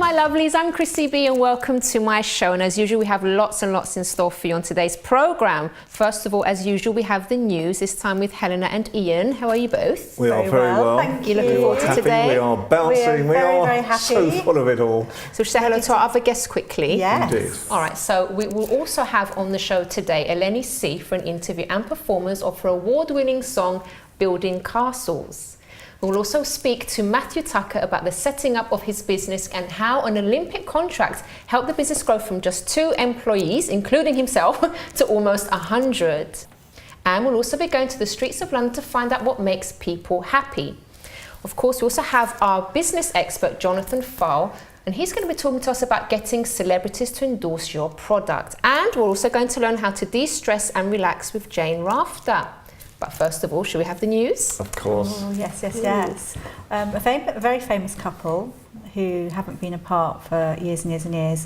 my lovelies, I'm Chrissy B and welcome to my show, and as usual we have lots and lots in store for you on today's programme. First of all, as usual, we have the news, this time with Helena and Ian. How are you both? We are very well. Thank you. Looking forward to today? We are bouncing, we are very happy. So full of it all. So say hello to our other guests quickly. Yes. Indeed. Alright, so we will also have on the show today Eleni C for an interview and performance of her award-winning song Building Castles. We'll also speak to Matthew Tucker about the setting up of his business and how an Olympic contract helped the business grow from just 2 employees, including himself, to almost 100. And we'll also be going to the streets of London to find out what makes people happy. Of course, we also have our business expert, Jonathan Pfahl, and he's going to be talking to us about getting celebrities to endorse your product. And we're also going to learn how to de-stress and relax with Jane Wrafter. But first of all, should we have the news? Of course. Oh, yes. A very famous couple who haven't been apart for years and years and years.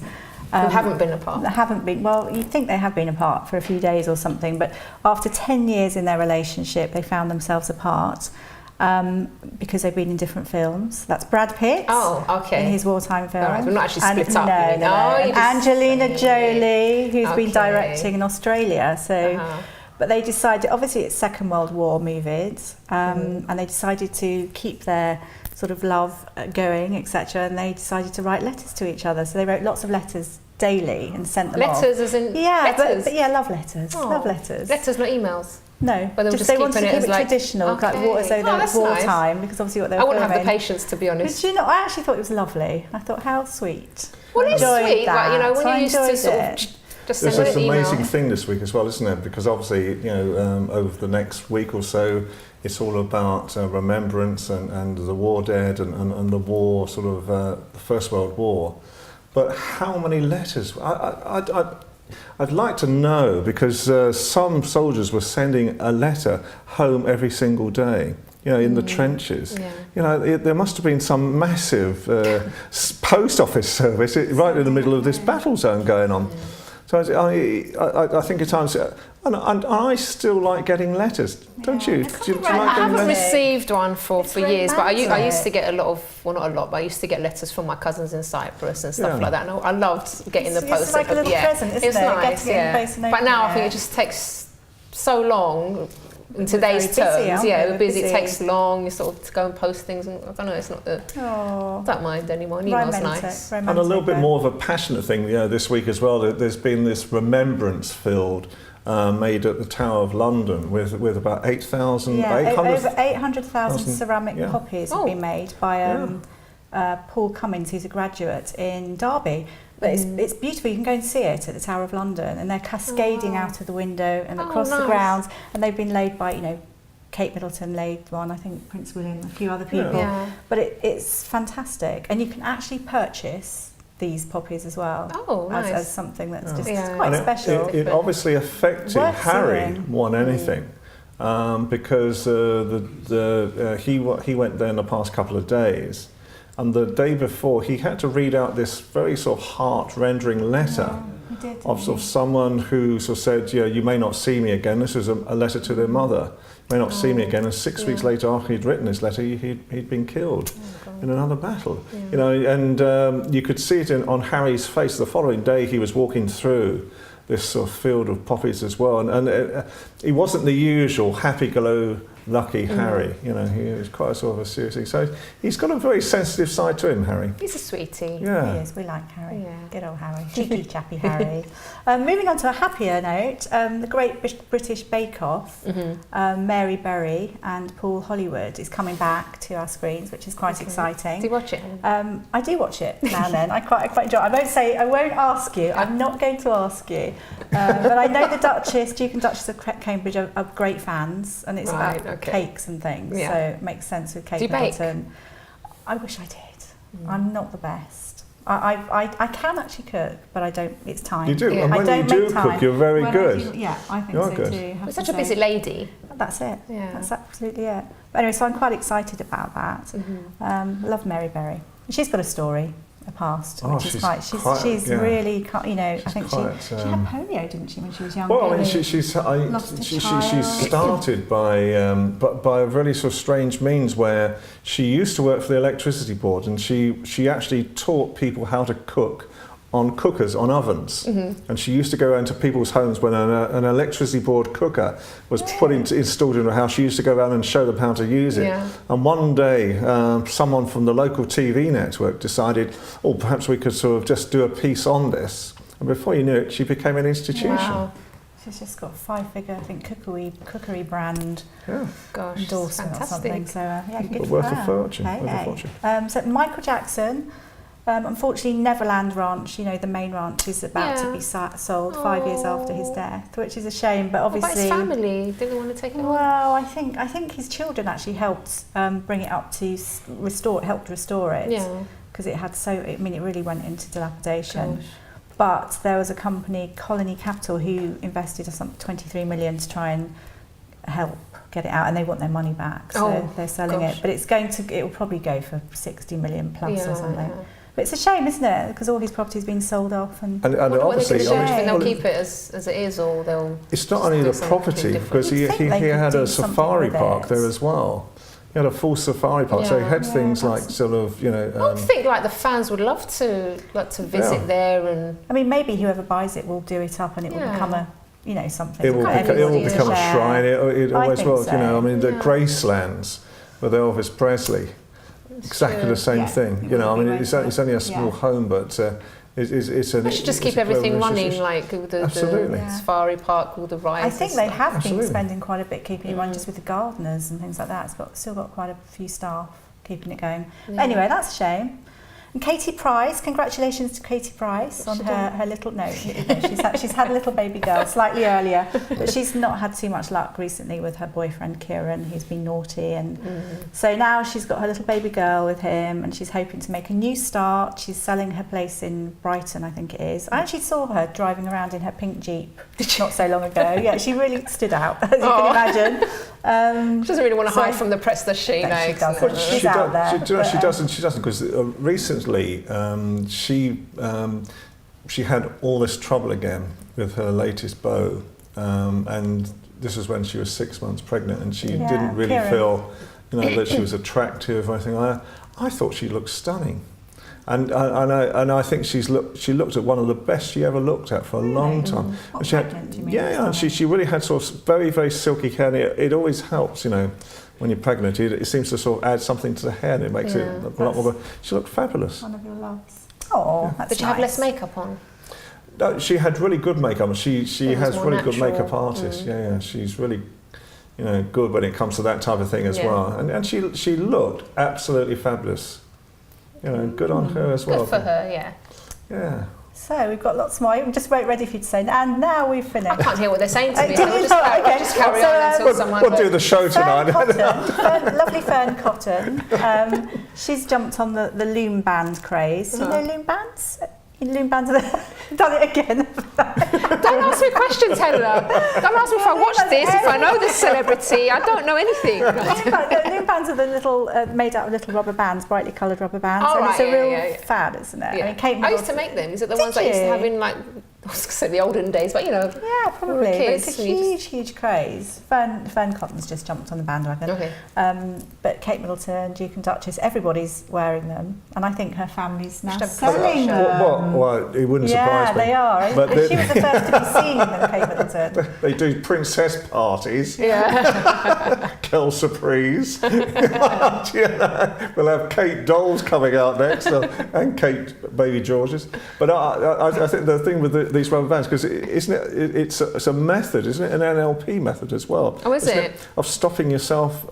Who haven't been apart? Haven't been. Well, you'd think they have been apart for a few days or something, but after 10 years in their relationship, they found themselves apart because they've been in different films. That's Brad Pitt. Oh, okay. In his wartime film. All right, we're not actually split up. No. And Angelina Jolie, who's been directing in Australia. So. But they decided, obviously it's Second World War movies, and they decided to keep their sort of love going, etc. And they decided to write letters to each other. So they wrote lots of letters daily and sent them off. Letters as in letters? But love letters. Oh. Love letters. Letters, not emails? No, but they wanted to keep it traditional, like as though they were wartime, nice. Because obviously what they were I wouldn't have the patience, to be honest. But you know, I actually thought it was lovely. I thought, how sweet. Well, it's sweet, but you know, when you used to sort of... There's this amazing thing this week as well, isn't it? Because obviously, you know, over the next week or so, it's all about remembrance and the war dead and the war, sort of the First World War. But how many letters? I'd like to know, because some soldiers were sending a letter home every single day. You know, in the trenches. Yeah. You know, there must have been some massive post office service right in the middle of this battle zone going on. So I think at times, and I still like getting letters, don't you? Do you like I haven't letters? received one for years, but I used to get a lot of, well, not a lot, but I used to get letters from my cousins in Cyprus and stuff like that. And I loved getting the post. It's like a little present, isn't it? It's nice, But now I think it just takes so long. In today's terms, we're busy. It takes long. You sort of to go and post things, and I don't know. It's not the. I don't mind anymore. An email's nice. And a little bit more of a passionate thing, you know, this week as well. There's been this remembrance field made at the Tower of London with about 8,000, over 800,000 ceramic poppies have been made by Paul Cummins, who's a graduate in Derby. But it's beautiful. You can go and see it at the Tower of London, and they're cascading out of the window and across the grounds, and they've been laid by, you know, Kate Middleton laid one, I think Prince William, a few other people. Yeah. But it's fantastic, and you can actually purchase these poppies as well. As something that's just quite special. It obviously affected Harry more than anything, because he went there in the past couple of days. And the day before, he had to read out this very sort of heart-rending letter of sort of someone who sort of said, "Yeah, you may not see me again." This was a letter to their mother. "You may not see me again." And 6 weeks later, after he'd written this letter, he'd been killed in another battle. You know, and you could see it on Harry's face. The following day, he was walking through this sort of field of poppies as well, and he wasn't the usual happy-go-lucky Harry. You know, he was quite a sort of a serious thing. So he's got a very sensitive side to him, Harry. He's a sweetie. Yeah, he is. We like Harry. Yeah. Good old Harry, cheeky chappy Harry. Moving on to a happier note, the Great British Bake Off. Mary Berry and Paul Hollywood is coming back to our screens, which is quite exciting. Do you watch it? I do watch it now and then. I quite enjoy it. I won't ask you. I'm not going to ask you. But I know the Duke and Duchess of Cambridge are great fans, and it's about cakes and things, so it makes sense with Kate Middleton. I wish I did. I'm not the best. I can actually cook, but I don't. It's time. You do, and when you do cook, you're very good. I think so too. You're such a busy lady. That's it. Yeah, that's absolutely it. But anyway, so I'm quite excited about that. Love Mary Berry. She's got a story past, Oh, which is quite. She's really, you know. I think she had polio, didn't she, when she was younger? Well, I mean, she started by a really sort of strange means where she used to work for the electricity board, and she actually taught people how to cook on cookers, on ovens, and she used to go around to people's homes when an electricity board cooker was installed in a house. She used to go around and show them how to use it. Yeah. And one day, someone from the local TV network decided, oh, perhaps we could sort of just do a piece on this. And before you knew it, she became an institution. Wow. She's just got a 5-figure, I think, cookery brand endorsement or something. So good for worth her. A fortune. Hey, worth a fortune. So Michael Jackson. Unfortunately, Neverland Ranch, you know, the main ranch, is about to be sold 5 years after his death, which is a shame. But obviously, what about his family? Didn't want to take it on? Well, I think his children actually helped bring it up to restore it. Yeah. Because it had it really went into dilapidation. Gosh. But there was a company, Colony Capital, who invested some 23 million to try and help get it out, and they want their money back. So they're selling it, but it will probably go for 60 million plus or something. Yeah. But it's a shame, isn't it? Because all his property's been sold off, and obviously, they'll keep it as it is, or they'll. It's not only the property, because he had a safari park there as well. He had a full safari park, so he had things like sort of, you know. I think like the fans would love to visit there, and I mean, maybe whoever buys it will do it up, and it will become a. You know, something. It will become a shrine. It always will. So. You know, I mean, the Gracelands with Elvis Presley, exactly the same thing. You know, I mean, it's only a small home, but it's an. They should just keep everything running, like the safari park, all the rides. I think they have been spending quite a bit keeping it running, just with the gardeners and things like that. It's still got quite a few staff keeping it going. Yeah. Anyway, that's a shame. And Katie Price, congratulations to Katie Price on her little, she's had a little baby girl slightly earlier, but she's not had too much luck recently with her boyfriend Kieran, who's been naughty, and so now she's got her little baby girl with him, and she's hoping to make a new start. She's selling her place in Brighton, I think it is. I actually saw her driving around in her pink Jeep not so long ago. Yeah, she really stood out, as you can imagine. She doesn't really want to hide from the press, does she? No, she doesn't. She's out there. She doesn't, because recently she had all this trouble again with her latest beau, and this was when she was 6 months pregnant, and she didn't really feel, you know, that she was attractive or anything like that. I thought she looked stunning, and I think she looked at one of the best she ever looked at for a long time. And she had, and she really had sort of very, very silky hair. It always helps, you know. When you're pregnant, it seems to sort of add something to the hair, and it makes it a lot more. She looked fabulous. One of your loves. Oh, that's Did you have less makeup on? No, she had really good makeup. She has really natural. good makeup artist. Yeah, she's really, you know, good when it comes to that type of thing as well. And she looked absolutely fabulous. You know, good on her as well. Good for her, yeah. Yeah. So we've got lots more. I'm just ready for you to say, and now we've finished. I can't hear what they're saying to me. So we'll just carry on until someone... We'll do the show tonight. Lovely Fern Cotton. She's jumped on the loom band craze. Do you know loom bands? Loom bands have done it again. Don't ask me questions, Helen. Don't ask me if I watched this, if I know this celebrity. I don't know anything. Loom bands are the little, made out of little rubber bands, brightly coloured rubber bands. Oh, and it's a real fad, isn't it? Yeah. I mean, Kate I used to make them. Is it the ones I used to have in, like, I was going to say the olden days, but you know. Yeah, probably. But it's a huge craze. Fern Cotton's just jumped on the bandwagon. Okay. But Kate Middleton, Duke and Duchess, everybody's wearing them, and I think her family's now selling them. Well, it wouldn't surprise me. Yeah, they are. But she was the first to be seen in them, Kate Middleton. They do princess parties. Yeah. Kel Surprise. We'll have Kate dolls coming out next, and Kate baby Georges. But I think the thing with these rubber bands, because it's a method, isn't it? An NLP method as well. Oh, is it? Of stopping yourself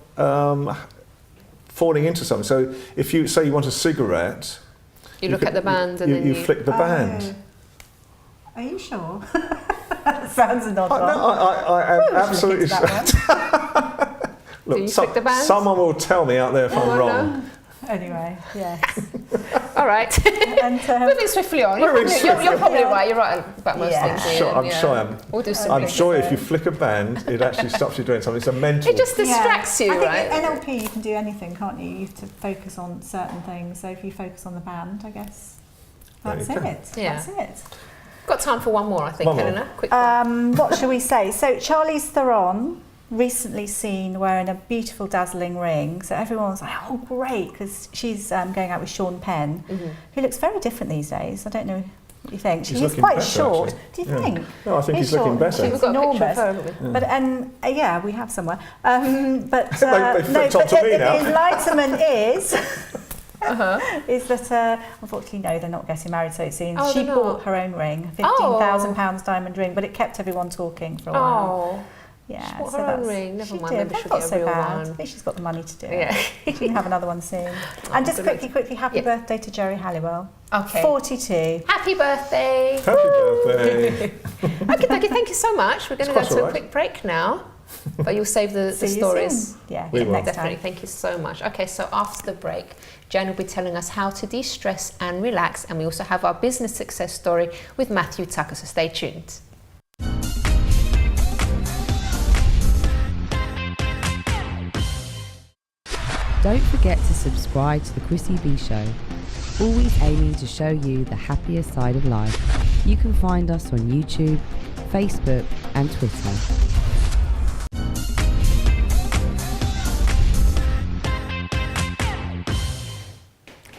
falling into something. So if you say you want a cigarette, you look at the band and then you flick the band. Are you sure? That sounds an odd one. No, I am absolutely sure. Look, do you flick the band? Someone will tell me out there if I'm wrong. No. Anyway, yes. All right. Moving swiftly on. You're probably right. You're right about most things. I'm sure I'm sure if you flick a band, it actually stops you doing something. It's a mental. It just distracts you, right? I think NLP, you can do anything, can't you? You have to focus on certain things. So if you focus on the band, I guess That's it. Yeah. That's it. Got time for one more, I think, Helena. Quick one. What shall we say? So Charlize Theron, recently seen wearing a beautiful, dazzling ring. So everyone's like, oh, great, because she's going out with Sean Penn, who looks very different these days. I don't know what you think. He's quite better, short. Actually. Do you think? No, I think he's looking better. We've got enormous. a picture of her, haven't we? But yeah, we have somewhere. But They flipped onto me now. the enlightenment is that unfortunately no, they're not getting married so soon. She bought her own ring, £15,000 diamond ring, but it kept everyone talking for a while. Yeah, she bought her own ring. Never mind, maybe she'll not get so a real bad. one. At least she's got the money to do Yeah. it. She can have another one soon. And just quickly, happy birthday to Jerry Halliwell. Okay. 42. Happy birthday. Happy birthday. Okay, thank you so much. We're going to go to a quick break now. But you'll save the stories. Yeah, we will. next Definitely. time. Thank you so much. Okay, so after the break, Jane will be telling us how to de-stress and relax, and we also have our business success story with Matthew Tucker, so stay tuned. Don't forget to subscribe to the Chrissy B Show, always aiming to show you the happier side of life. You can find us on YouTube, Facebook and Twitter.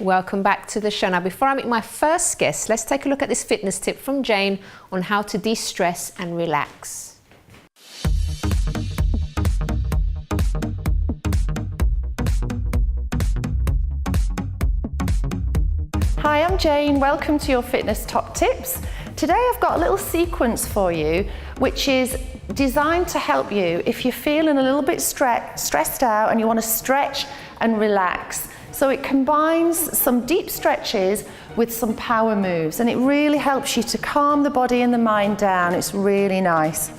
Welcome back to the show. Now, before I meet my first guest, let's take a look at this fitness tip from Jane on how to de-stress and relax. Hi, I'm Jane. Welcome to your Fitness Top Tips. Today I've got a little sequence for you which is designed to help you if you're feeling a little bit stressed out and you want to stretch and relax. So it combines some deep stretches with some power moves, and it really helps you to calm the body and the mind down. It's really nice.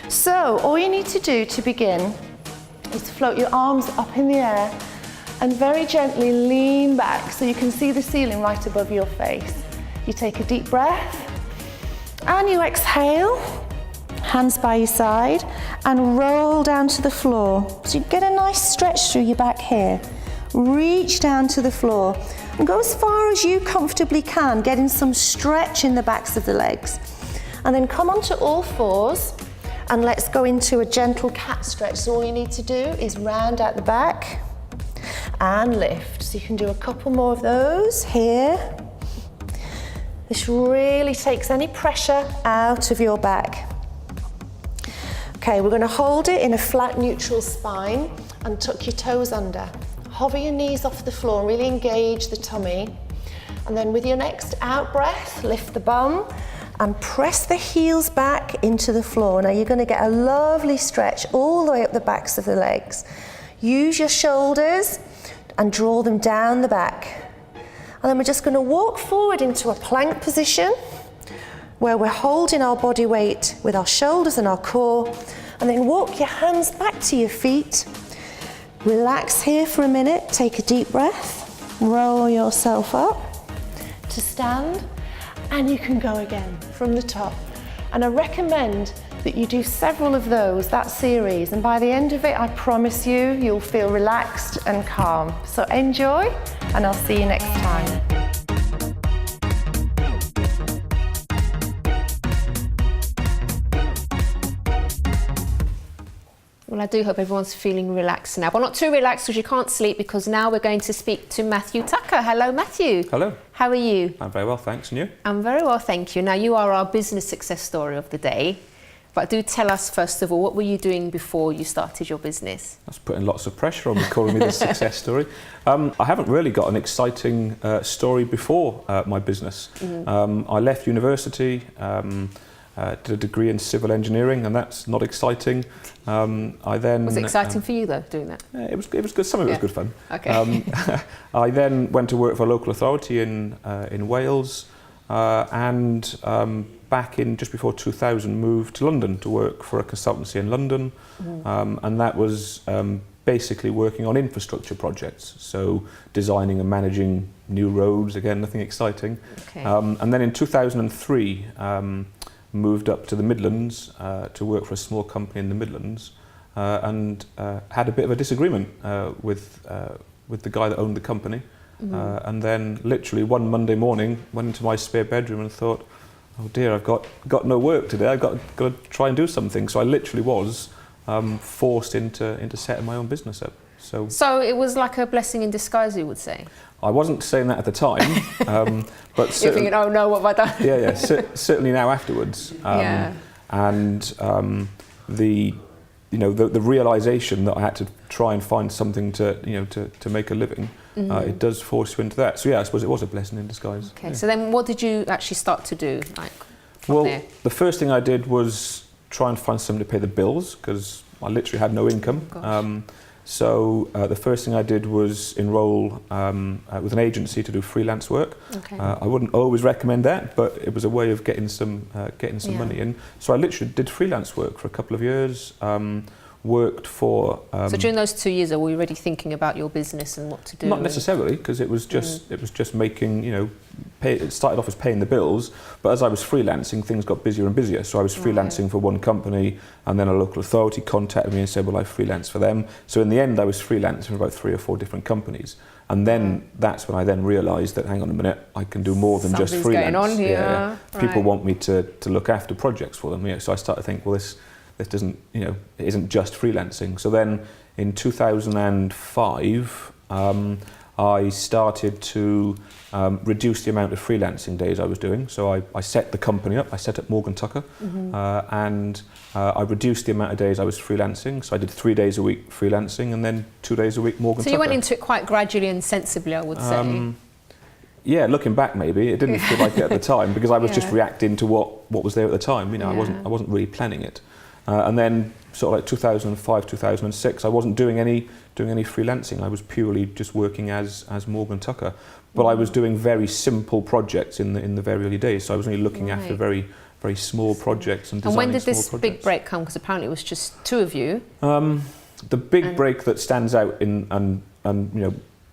So all you need to do to begin is to float your arms up in the air and very gently lean back so you can see the ceiling right above your face. You take a deep breath and you exhale, hands by your side, and roll down to the floor. So you get a nice stretch through your back here. Reach down to the floor and go as far as you comfortably can, getting some stretch in the backs of the legs. And then come onto all fours and let's go into a gentle cat stretch. So all you need to do is round out the back and lift. So you can do a couple more of those here. This really takes any pressure out of your back. Okay, we're going to hold it in a flat neutral spine and tuck your toes under. Hover your knees off the floor, really engage the tummy. And then with your next out breath, lift the bum and press the heels back into the floor. Now you're going to get a lovely stretch all the way up the backs of the legs. Use your shoulders and draw them down the back. And then we're just going to walk forward into a plank position where we're holding our body weight with our shoulders and our core, and then walk your hands back to your feet. Relax here for a minute, take a deep breath, roll yourself up to stand, and you can go again from the top. And I recommend that you do several of those, that series, and by the end of it, I promise you, you'll feel relaxed and calm. So enjoy, and I'll see you next time. Well, I do hope everyone's feeling relaxed now, but not too relaxed because you can't sleep, because now we're going to speak to Matthew Tucker. Hello, Matthew. Hello. How are you? I'm very well, thanks. And you? I'm very well, thank you. Now, you are our business success story of the day, but do tell us, first of all, what were you doing before you started your business? That's putting lots of pressure on me, calling me the success story. I haven't really got an exciting story before my business. I left university, did a degree in civil engineering, and that's not exciting. I then was it exciting for you though, doing that? It was good. Some of it was good fun. Okay. I then went to work for a local authority in Wales, and back in just before 2000 moved to London to work for a consultancy in London, and that was basically working on infrastructure projects, so designing and managing new roads. Again, nothing exciting. Okay. And then in 2003. Moved up to the Midlands to work for a small company in the Midlands, and had a bit of a disagreement with the guy that owned the company, And then literally one Monday morning, went into my spare bedroom and thought, oh dear, I've got no work today. I've got to try and do something. So I literally was forced into setting my own business up. So it was like a blessing in disguise, you would say? I wasn't saying that at the time, but you're thinking, oh no, what have I done? yeah, certainly now afterwards. And the realization that I had to try and find something to make a living, it does force you into that. So yeah, I suppose it was a blessing in disguise. Okay, so then what did you actually start to do? The first thing I did was try and find something to pay the bills, because I literally had no income. So the first thing I did was enroll with an agency to do freelance work. Okay. I wouldn't always recommend that, but it was a way of getting some money in. So I literally did freelance work for a couple of years. Worked for. So during those 2 years, were you already thinking about your business and what to do? Not necessarily, because it was just making, it started off as paying the bills, but as I was freelancing, things got busier and busier. So I was freelancing for one company, and then a local authority contacted me and said, well, I freelance for them. So in the end, I was freelancing for about 3 or 4 different companies. And then that's when I then realised that, hang on a minute, I can do more than just freelance. Going on here. Yeah. People want me to look after projects for them. So I started to think, well, this doesn't, it isn't just freelancing. So then in 2005, I started to reduce the amount of freelancing days I was doing. So I set the company up, I set up Morgan Tucker, and I reduced the amount of days I was freelancing. So I did 3 days a week freelancing and then 2 days a week Morgan Tucker. So you went into it quite gradually and sensibly, I would say. Yeah, looking back, maybe it didn't feel like it at the time, because I was just reacting to what was there at the time. I wasn't really planning it. And then sort of like 2005, 2006, I wasn't doing any freelancing. I was purely just working as Morgan Tucker. But I was doing very simple projects in the very early days. So I was only looking after very, very small projects and designing. And when did this projects. big break come? Because apparently it was just 2 of you. The big break that stands out and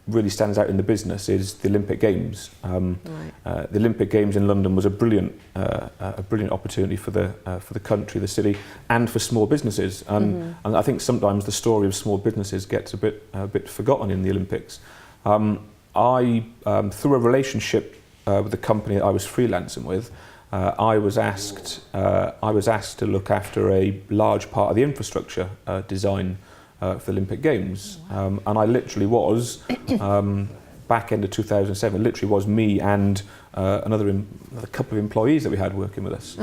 really stands out in the business is the Olympic Games. The Olympic Games in London was a brilliant opportunity for the country, the city, and for small businesses. And I think sometimes the story of small businesses gets a bit forgotten in the Olympics. I through a relationship with the company that I was freelancing with, I was asked to look after a large part of the infrastructure design for the Olympic Games. And I literally was, back end of 2007, literally was me and another couple of employees that we had working with us.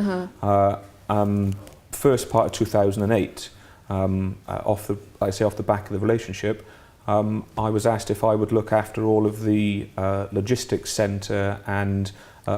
First part of 2008, off the back of the relationship, I was asked if I would look after all of the logistics centre and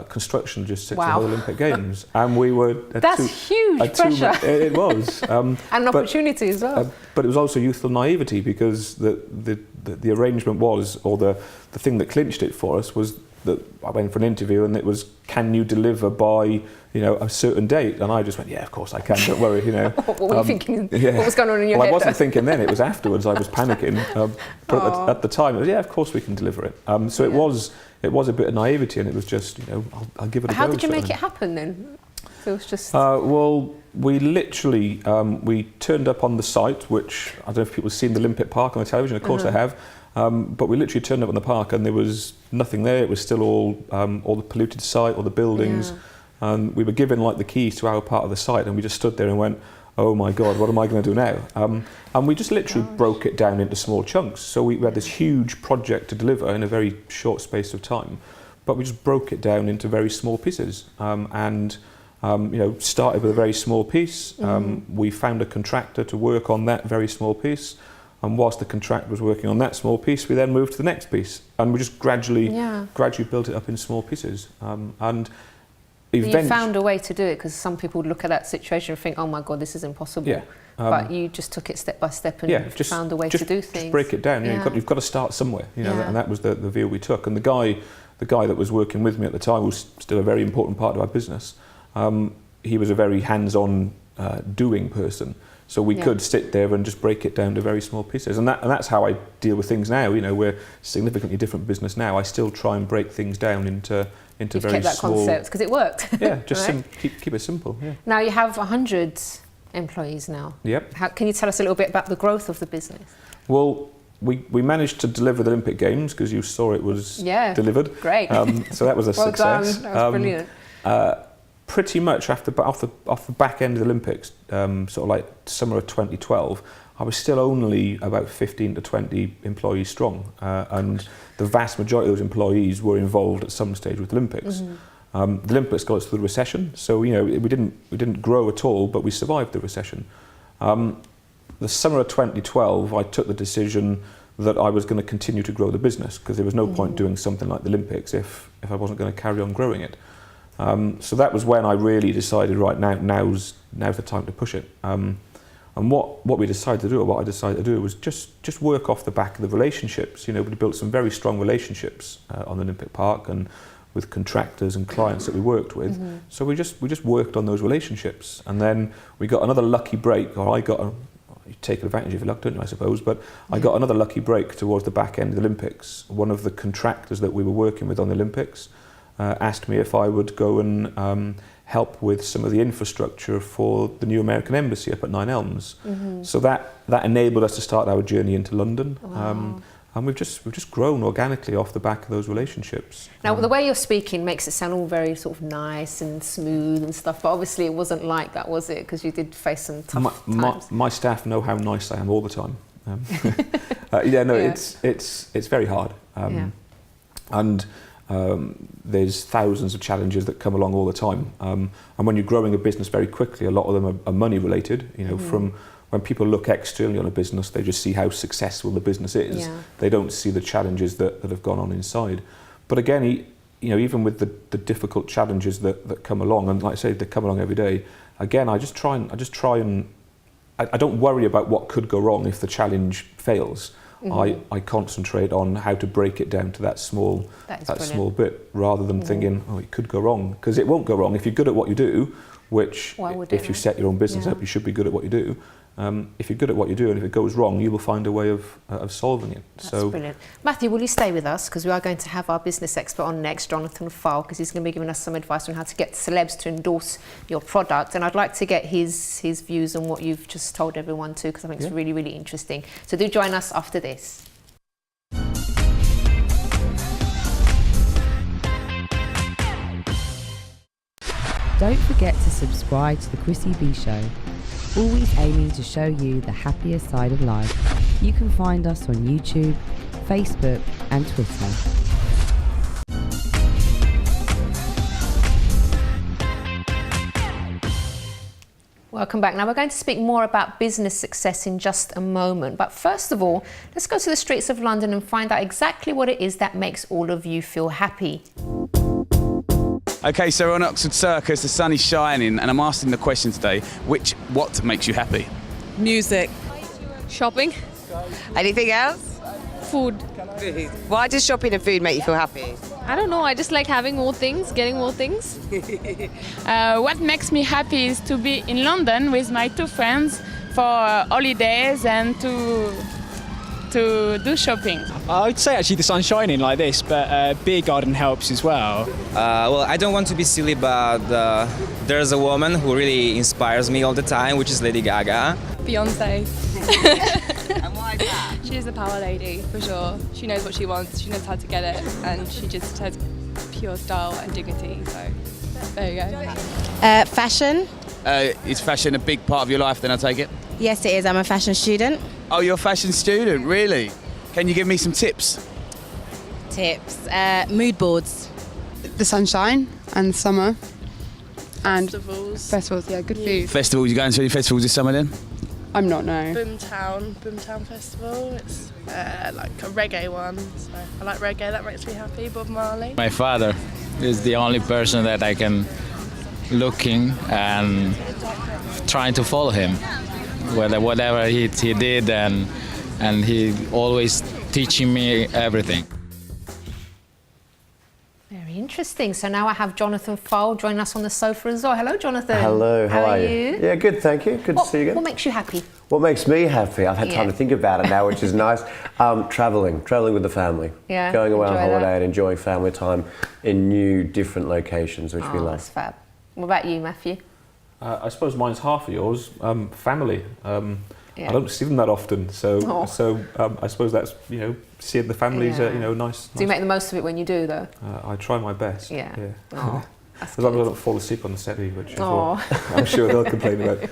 construction logistics of the Olympic Games, and we were huge pressure. It was and an opportunity as well. But it was also youthful naivety, because the arrangement was, or the thing that clinched it for us was that I went for an interview and it was, can you deliver by a certain date? And I just went, yeah, of course I can. Don't worry. What were you thinking? Yeah. What was going on in your head? I wasn't thinking then. It was afterwards. I was panicking. But at the time, it was, yeah, of course we can deliver it. So it was a bit of naivety, and it was just, I'll give it a go. How did you make it happen then? So it was just. Well, we literally we turned up on the site, which I don't know if people have seen the Olympic Park on the television. Of course they have. But we literally turned up on the park and there was nothing there. It was still all the polluted site, all the buildings. And we were given like the keys to our part of the site, and we just stood there and went, oh my God, what am I going to do now? And we just literally broke it down into small chunks. So we had this huge project to deliver in a very short space of time, but we just broke it down into very small pieces. Started with a very small piece. We found a contractor to work on that very small piece. And whilst the contractor was working on that small piece, we then moved to the next piece, and we just gradually built it up in small pieces. And you found a way to do it, because some people would look at that situation and think, oh my God, this is impossible. Yeah. But you just took it step by step and found a way to do things. Just break it down. You've got to start somewhere, and that was the view we took. And the guy that was working with me at the time was still a very important part of our business. He was a very hands-on doing person. So we could sit there and just break it down to very small pieces. And that's how I deal with things now. We're a significantly different business now. I still try and break things down into very small... You've kept that concept, because it worked. Yeah, just keep it simple, yeah. Now you have 100 employees now. Yep. Can you tell us a little bit about the growth of the business? Well, we managed to deliver the Olympic Games because you saw it was delivered. Great. So that was a success. Done. That was brilliant. Pretty much off the back end of the Olympics, sort of like summer of 2012, I was still only about 15 to 20 employees strong, and the vast majority of those employees were involved at some stage with the Olympics. The Olympics got us through the recession, so we didn't grow at all, but we survived the recession. The summer of 2012, I took the decision that I was going to continue to grow the business because there was no point doing something like the Olympics if I wasn't going to carry on growing it. So that was when I really decided, right, now's the time to push it. And what we decided to do, or what I decided to do, was just work off the back of the relationships. We built some very strong relationships on the Olympic Park and with contractors and clients that we worked with. So we just worked on those relationships, and then we got another lucky break, or you take advantage of your luck, don't you, I suppose, but I got another lucky break towards the back end of the Olympics. One of the contractors that we were working with on the Olympics asked me if I would go and help with some of the infrastructure for the new American embassy up at Nine Elms. So that enabled us to start our journey into London. Wow. And we've just grown organically off the back of those relationships. Now, the way you're speaking makes it sound all very sort of nice and smooth and stuff, but obviously it wasn't like that, was it? Because you did face some tough times. My staff know how nice I am all the time. It's very hard. And there's thousands of challenges that come along all the time. And when you're growing a business very quickly, a lot of them are money related. From when people look externally on a business, they just see how successful the business is. Yeah. They don't see the challenges that have gone on inside. But again, even with the difficult challenges that come along, and like I say, they come along every day. Again, I don't worry about what could go wrong if the challenge fails. I concentrate on how to break it down to that small bit, rather than thinking, oh, it could go wrong, because it won't go wrong if you're good at what you do. Which, if you set your own business up, you should be good at what you do. If you're good at what you do, and if it goes wrong, you will find a way of solving it. That's brilliant. Matthew, will you stay with us? Because we are going to have our business expert on next, Jonathan Pfahl, because he's going to be giving us some advice on how to get celebs to endorse your product. And I'd like to get his views on what you've just told everyone too, because I think it's really, really interesting. So do join us after this. Don't forget to subscribe to the Chrissy B Show, always aiming to show you the happier side of life. You can find us on YouTube, Facebook and Twitter. Welcome back. Now we're going to speak more about business success in just a moment. But first of all, let's go to the streets of London and find out exactly what it is that makes all of you feel happy. Okay, so we're on Oxford Circus, the sun is shining, and I'm asking the question today, what makes you happy? Music. Shopping. Anything else? Food. Why does shopping and food make you feel happy? I don't know, I just like having more things, getting more things. What makes me happy is to be in London with my two friends for holidays and to do shopping. I would say actually the sun's shining like this, but beer garden helps as well. Well, I don't want to be silly, but there's a woman who really inspires me all the time, which is Lady Gaga. Beyonce. And why is that? She's a power lady, for sure. She knows what she wants, she knows how to get it, and she just has pure style and dignity, so there you go. Fashion. Is fashion a big part of your life then, I take it? Yes, it is. I'm a fashion student. Oh, you're a fashion student, really? Can you give me some tips? Mood boards. The sunshine and summer. And festivals, yeah, good food. Festivals, you going to any festivals this summer then? I'm not, no. Boomtown Festival. It's like a reggae one, so I like reggae, that makes me happy. Bob Marley. My father is the only person that I can looking and trying to follow him, whatever he did, and he always teaching me everything. Very interesting. So now I have Jonathan Pfahl joining us on the sofa as well. Hello, Jonathan. Hello, how are you? Yeah, good, thank you. Good to see you again. What makes you happy? What makes me happy? I've had time to think about it now, which is nice. Travelling with the family. Yeah, going away on holiday that. and enjoying family time in new, different locations, which we love. That's fab. What about you, Matthew? I suppose mine's half of yours. Family. Yeah. I don't see them that often, so I suppose that's, you know, seeing the families, you know, nice. Do you make the most of it when you do, though? I try my best. Yeah. As long as I don't fall asleep on the set, which is what I'm sure they'll complain about. Okay,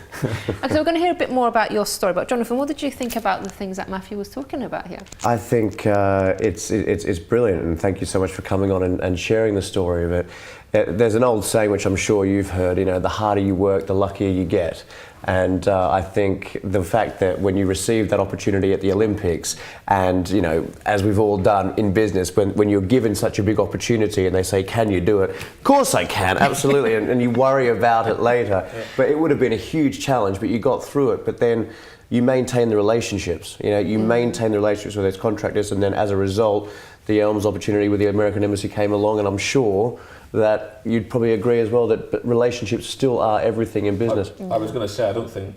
so we're going to hear a bit more about your story. But Jonathan, what did you think about the things that Matthew was talking about here? I think it's brilliant, and thank you so much for coming on and sharing the story of it. There's an old saying which I'm sure you've heard, you know, the harder you work, the luckier you get. And I think the fact that when you receive that opportunity at the Olympics, and, you know, as we've all done in business, when you're given such a big opportunity and they say, can you do it? Of course I can, absolutely. and you worry about it later. But it would have been a huge challenge, but you got through it. But then you maintain the relationships, you know, you maintain the relationships with those contractors, and then as a result, the Elms opportunity with the American Embassy came along, and I'm sure that you'd probably agree as well that relationships still are everything in business. I was going to say, I don't think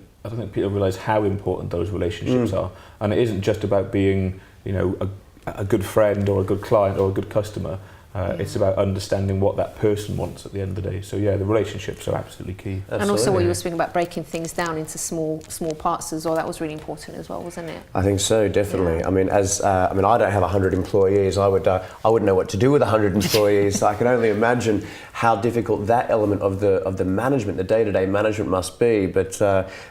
people realise how important those relationships are, and it isn't just about being, you know, a good friend or a good client or a good customer. It's about understanding what that person wants at the end of the day. So yeah, the relationships are absolutely key. Absolutely. And also what you were speaking about, breaking things down into small parts as well. That was really important as well, wasn't it? I think so, definitely. Yeah. I mean, I don't have 100 employees. I wouldn't know what to do with 100 employees. So I can only imagine how difficult that element of the management, the day-to-day management, must be. But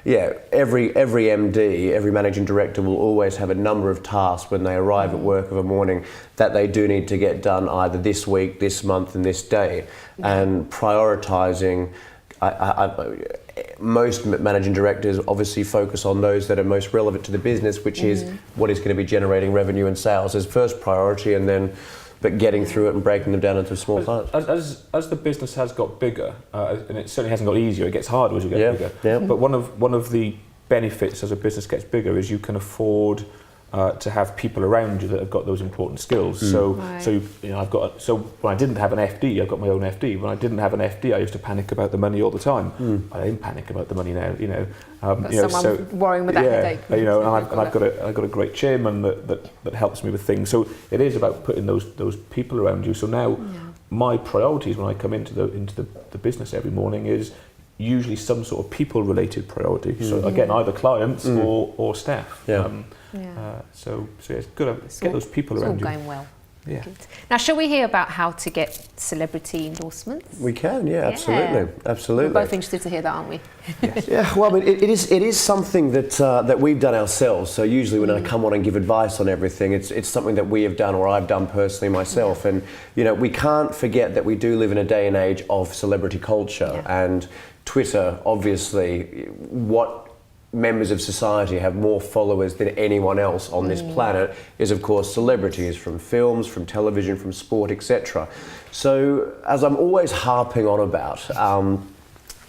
yeah, every MD, every managing director will always have a number of tasks when they arrive at work of a morning that they do need to get done either this week, this month and this day. And prioritising, most managing directors obviously focus on those that are most relevant to the business, which is what is going to be generating revenue and sales as first priority, and then but getting through it and breaking them down into small parts. As the business has got bigger, and it certainly hasn't got easier, it gets harder as you get bigger. Yeah. But one of the benefits as a business gets bigger is you can afford to have people around you that have got those important skills. So you know, when I didn't have an FD, I've got my own FD. When I didn't have an FD, I used to panic about the money all the time. I don't panic about the money now. You know, someone worrying with that headache. You know, and I've got a great chairman that helps me with things. So it is about putting those people around you. So now my priorities when I come into the business every morning is usually some sort of people-related priority. So again, either clients or staff. So yeah, it's good to get those people around you. It's all going well. Yeah. Good. Now, shall we hear about how to get celebrity endorsements? We can, absolutely. We're both interested to hear that, aren't we? Yes. Yeah, well, I mean, it is something that we've done ourselves. So usually when I come on and give advice on everything, it's something that we have done or I've done personally myself. And, you know, we can't forget that we do live in a day and age of celebrity culture. And Twitter, obviously, what members of society have more followers than anyone else on this planet is, of course, celebrities, from films, from television, from sport, etc. So, as I'm always harping on about,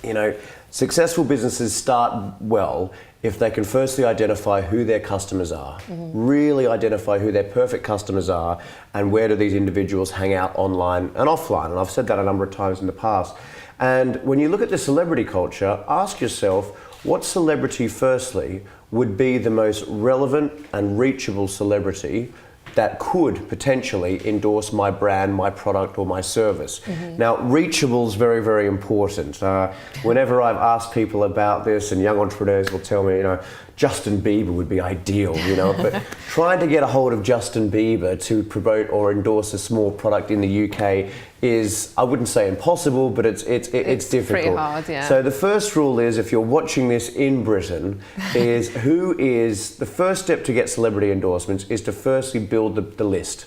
you know, successful businesses start well if they can firstly identify who their customers are, really identify who their perfect customers are, and where do these individuals hang out online and offline. And I've said that a number of times in the past. And when you look at the celebrity culture, ask yourself, what celebrity, firstly, would be the most relevant and reachable celebrity that could potentially endorse my brand, my product, or my service? Now, reachable is very, very important. Whenever I've asked people about this, and young entrepreneurs will tell me, you know, Justin Bieber would be ideal, you know, but trying to get a hold of Justin Bieber to promote or endorse a small product in the UK is, I wouldn't say impossible, but it's difficult. Pretty hard, yeah. So the first rule is, if you're watching this in Britain, is the first step to get celebrity endorsements is to firstly build the list.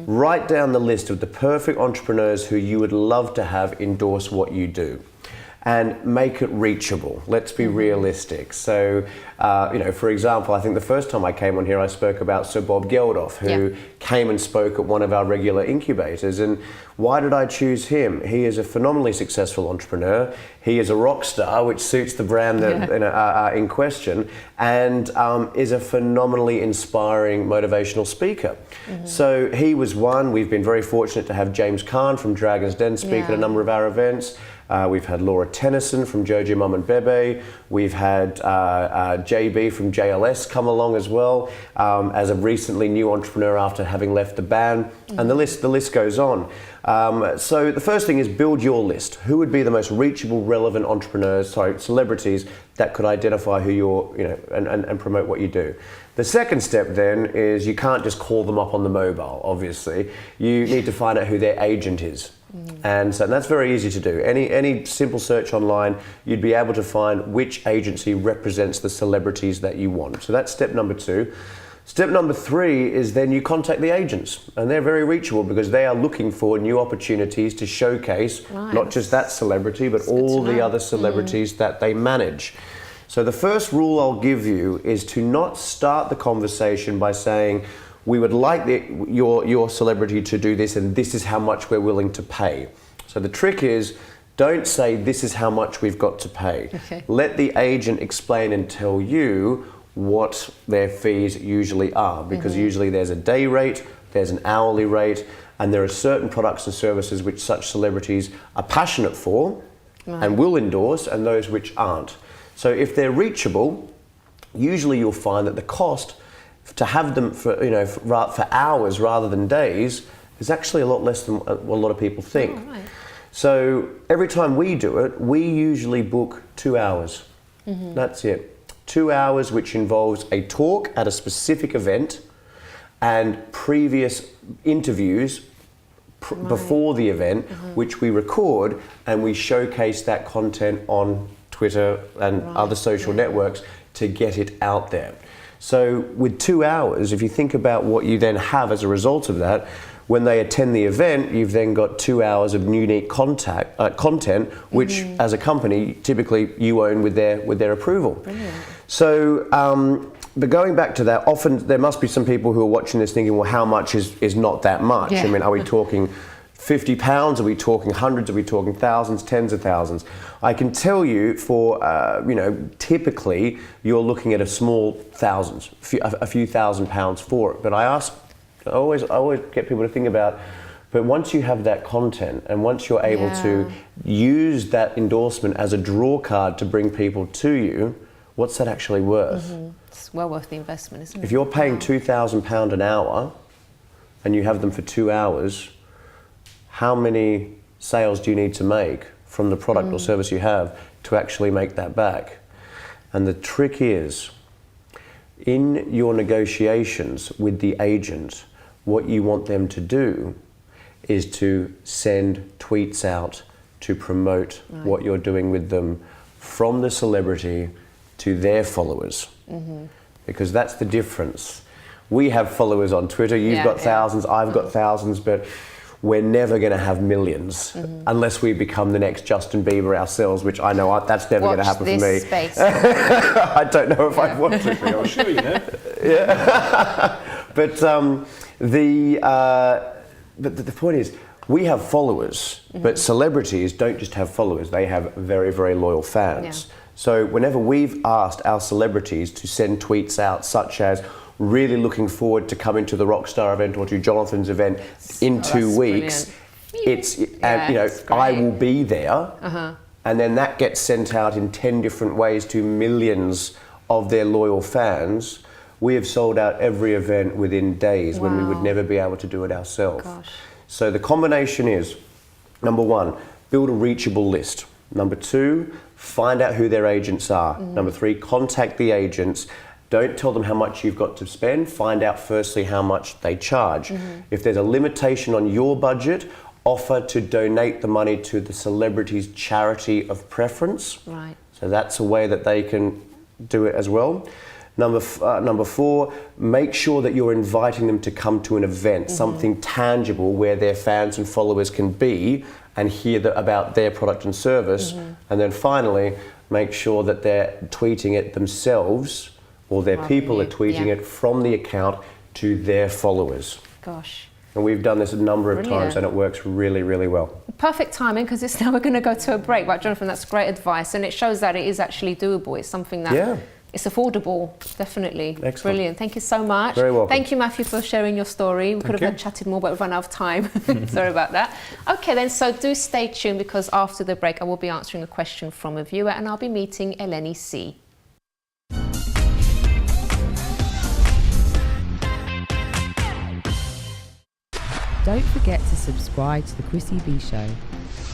Write down the list of the perfect entrepreneurs who you would love to have endorse what you do, and make it reachable. Let's be realistic. So, you know, for example, I think the first time I came on here, I spoke about Sir Bob Geldof, who came and spoke at one of our regular incubators. And why did I choose him? He is a phenomenally successful entrepreneur. He is a rock star, which suits the brand that, in question, and is a phenomenally inspiring motivational speaker. So he was one. We've been very fortunate to have James Caan from Dragon's Den speak at a number of our events. We've had Laura Tennyson from Jojo Mum and Bebe. We've had JB from JLS come along as well, as a recently new entrepreneur after having left the band, and the list goes on. So the first thing is build your list. Who would be the most reachable, relevant celebrities that could identify who you're, and promote what you do. The second step then is you can't just call them up on the mobile, obviously. You need to find out who their agent is. And that's very easy to do. Any simple search online, you'd be able to find which agency represents the celebrities that you want. So that's step number 2. Step number 3 is then you contact the agents, and they're very reachable because they are looking for new opportunities to showcase not just that celebrity, but all the other celebrities that they manage. So the first rule I'll give you is to not start the conversation by saying, we would like your celebrity to do this and this is how much we're willing to pay. So the trick is, don't say this is how much we've got to pay. Okay. Let the agent explain and tell you what their fees usually are, because usually there's a day rate, there's an hourly rate, and there are certain products and services which such celebrities are passionate for and will endorse, and those which aren't. So if they're reachable, usually you'll find that the cost to have them for hours rather than days is actually a lot less than what a lot of people think. Oh, right. So every time we do it, we usually book 2 hours. That's it. 2 hours, which involves a talk at a specific event and previous interviews before the event, which we record, and we showcase that content on Twitter and other social networks to get it out there. So with 2 hours, if you think about what you then have as a result of that, when they attend the event, you've then got 2 hours of unique content, which as a company, typically you own with their approval. Brilliant. So, but going back to that, often there must be some people who are watching this thinking, well, how much is not that much? Yeah. I mean, are we talking £50? Are we talking hundreds? Are we talking thousands, tens of thousands? I can tell you for, typically you're looking at a small thousands, a few £1,000s for it. But I always get people to think about, but once you have that content and once you're able to use that endorsement as a draw card to bring people to you, what's that actually worth? It's well worth the investment, isn't it? If you're paying £2,000 an hour and you have them for 2 hours, how many sales do you need to make from the product or service you have to actually make that back? And the trick is, in your negotiations with the agent, what you want them to do is to send tweets out to promote what you're doing with them from the celebrity to their followers. Because that's the difference. We have followers on Twitter, you've got thousands, I've got thousands, but we're never going to have millions unless we become the next Justin Bieber ourselves, which I know that's never going to happen for me. Space. I don't know if I want to. I'm sure you know. But the point is, we have followers, but celebrities don't just have followers; they have very, very loyal fans. Yeah. So whenever we've asked our celebrities to send tweets out, such as really looking forward to coming to the Rockstar event or to Jonathan's event in 2 weeks. Brilliant. I will be there, and then that gets sent out in 10 different ways to millions of their loyal fans. We have sold out every event within days when we would never be able to do it ourselves. So the combination is, number 1, build a reachable list. Number 2, find out who their agents are. Number 3, contact the agents. Don't tell them how much you've got to spend. Find out firstly how much they charge. If there's a limitation on your budget, offer to donate the money to the celebrity's charity of preference. Right. So that's a way that they can do it as well. Number 4, make sure that you're inviting them to come to an event, something tangible where their fans and followers can be and hear about their product and service. And then finally, make sure that they're tweeting it themselves, or their people are tweeting it from the account to their followers. Gosh. And we've done this a number of times and it works really, really well. Perfect timing, because it's now we're going to go to a break. Right, Jonathan, that's great advice. And it shows that it is actually doable. It's something that it's affordable, definitely. Excellent. Brilliant. Thank you so much. Very welcome. Thank you, Matthew, for sharing your story. We could have chatted more, but we've run out of time. Sorry about that. Okay, then, so do stay tuned, because after the break, I will be answering a question from a viewer and I'll be meeting Eleni C. Don't forget to subscribe to the Chrissy B Show,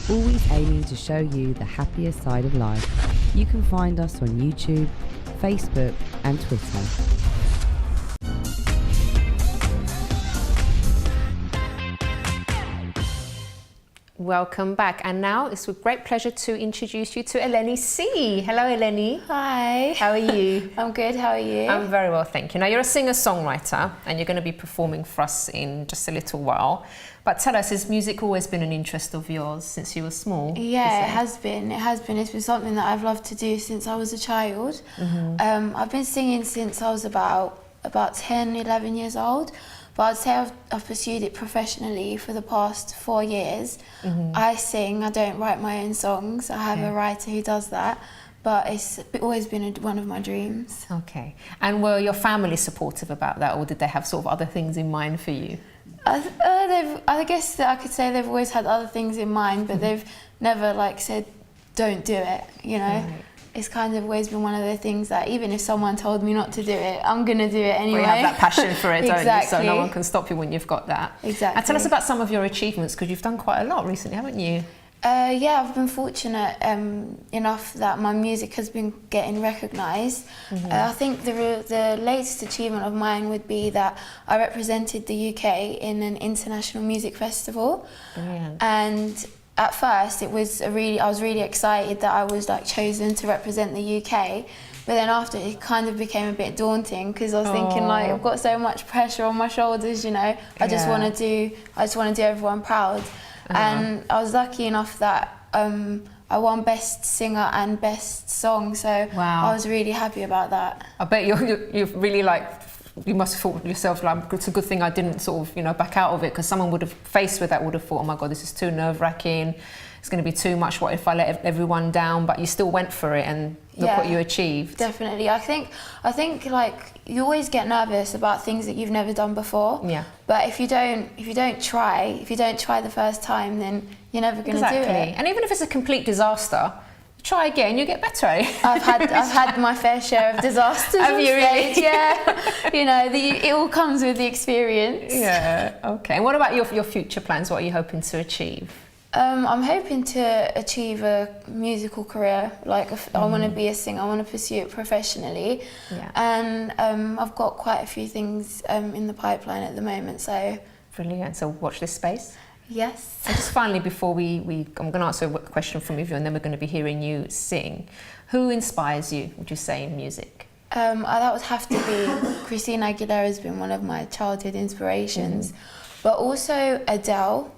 always aiming to show you the happier side of life. You can find us on YouTube, Facebook and Twitter. Welcome back, and now it's with great pleasure to introduce you to Eleni C. Hello Eleni. Hi. How are you? I'm good, how are you? I'm very well, thank you. Now you're a singer-songwriter and you're going to be performing for us in just a little while. But tell us, has music always been an interest of yours since you were small? Yeah, it has been. It's been something that I've loved to do since I was a child. I've been singing since I was about 10, 11 years old. But I'd say I've pursued it professionally for the past 4 years. I sing, I don't write my own songs. I have a writer who does that. But it's always been one of my dreams. Okay. And were your family supportive about that, or did they have sort of other things in mind for you? I guess that I could say they've always had other things in mind, but they've never said, don't do it, you know? Right. It's kind of always been one of the things that even if someone told me not to do it, I'm going to do it anyway. Well, you have that passion for it, don't Exactly. you? So no one can stop you when you've got that. Exactly. And tell us about some of your achievements, because you've done quite a lot recently, haven't you? Yeah, I've been fortunate enough that my music has been getting recognised. I think the latest achievement of mine would be that I represented the UK in an international music festival. Brilliant. And at first, I was really excited that I was chosen to represent the UK, but then after it kind of became a bit daunting because I was thinking I've got so much pressure on my shoulders, you know. I just want to do everyone proud, and I was lucky enough that I won Best Singer and Best Song, so I was really happy about that. I bet you're really you must have thought yourself, it's a good thing I didn't sort of, back out of it, because someone would have faced with that would have thought, oh my God, this is too nerve-wracking, it's going to be too much, what if I let everyone down? But you still went for it, and look what you achieved. Definitely. I think you always get nervous about things that you've never done before. Yeah. But if you don't try the first time, then you're never going to do it. And even if it's a complete disaster, try again, you get better at it. I've had my fair share of disasters. Have you really? Yeah. It all comes with the experience. Yeah. Okay. And what about your future plans? What are you hoping to achieve? I'm hoping to achieve a musical career. I want to be a singer. I want to pursue it professionally. Yeah. And I've got quite a few things in the pipeline at the moment. So. Brilliant. So watch this space. Yes. And just finally, before I'm going to answer a question from you, and then we're going to be hearing you sing. Who inspires you, would you say, in music? That would have to be Christina Aguilera has been one of my childhood inspirations, but also Adele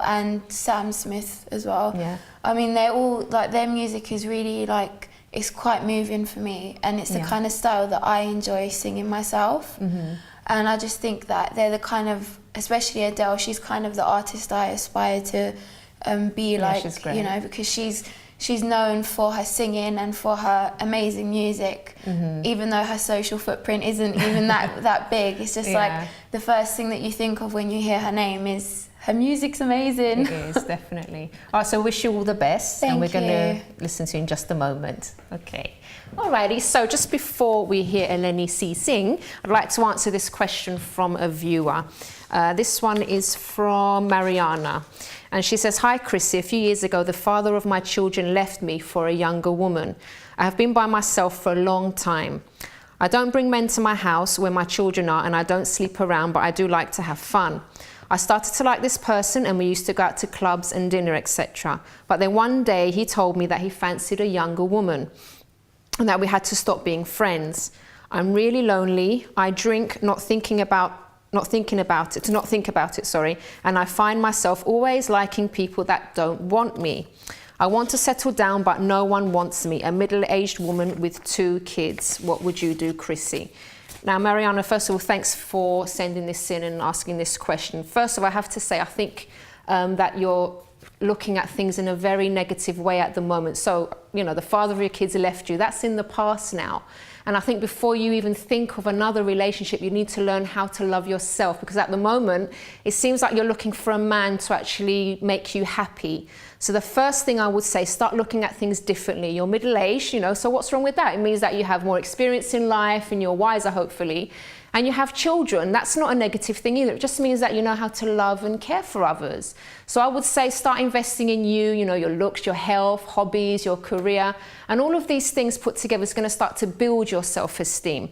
and Sam Smith as well. Yeah. I mean, they're all their music is really it's quite moving for me, and it's the kind of style that I enjoy singing myself. And I just think that they're the kind of, especially Adele, she's kind of the artist I aspire to be she's great. Because she's known for her singing and for her amazing music, even though her social footprint isn't even that big. It's just the first thing that you think of when you hear her name is her music's amazing. It is, definitely. All right, so wish you all the best. Thank and we're you. going to listen to you in just a moment. Okay. Alrighty, so just before we hear Eleni C sing, I'd like to answer this question from a viewer. This one is from Mariana. And she says, "Hi Chrissy, a few years ago the father of my children left me for a younger woman. I have been by myself for a long time. I don't bring men to my house where my children are, and I don't sleep around, but I do like to have fun. I started to like this person and we used to go out to clubs and dinner, etc. But then one day he told me that he fancied a younger woman and that we had to stop being friends. I'm really lonely. I drink, not think about it, and I find myself always liking people that don't want me. I want to settle down, but no one wants me. A middle-aged woman with 2 kids. What would you do, Chrissy?" Now, Mariana, first of all, thanks for sending this in and asking this question. First of all, I have to say, I think that you're looking at things in a very negative way at the moment. So, the father of your kids left you. That's in the past now. And I think before you even think of another relationship, you need to learn how to love yourself, because at the moment, it seems like you're looking for a man to actually make you happy. So the first thing I would say, start looking at things differently. You're middle-aged, so what's wrong with that? It means that you have more experience in life and you're wiser, hopefully. and you have children, that's not a negative thing either. It just means that you know how to love and care for others. So I would say start investing in you, you know, your looks, your health, hobbies, your career, and all of these things put together is going to start to build your self-esteem.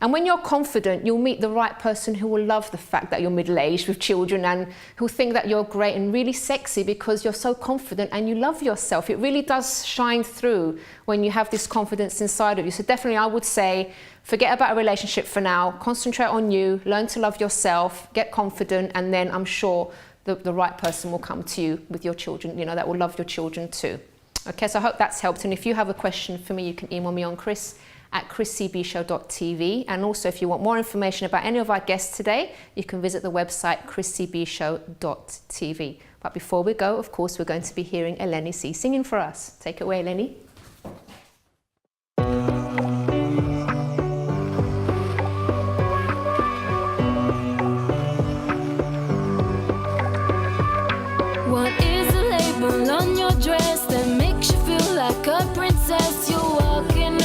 And when you're confident, you'll meet the right person who will love the fact that you're middle-aged with children and who'll think that you're great and really sexy because you're so confident and you love yourself. It really does shine through when you have this confidence inside of you. So definitely I would say, forget about a relationship for now, concentrate on you, learn to love yourself, get confident, and then I'm sure the right person will come to you with your children, you know, that will love your children too. Okay, so I hope that's helped. And if you have a question for me, you can email me on chris@chrissybshow.tv. And also, if you want more information about any of our guests today, you can visit the website chrissybshow.tv. But before we go, of course, we're going to be hearing Eleni C singing for us. Take it away, Eleni. What is the label on your dress that makes you feel like a princess? You're walking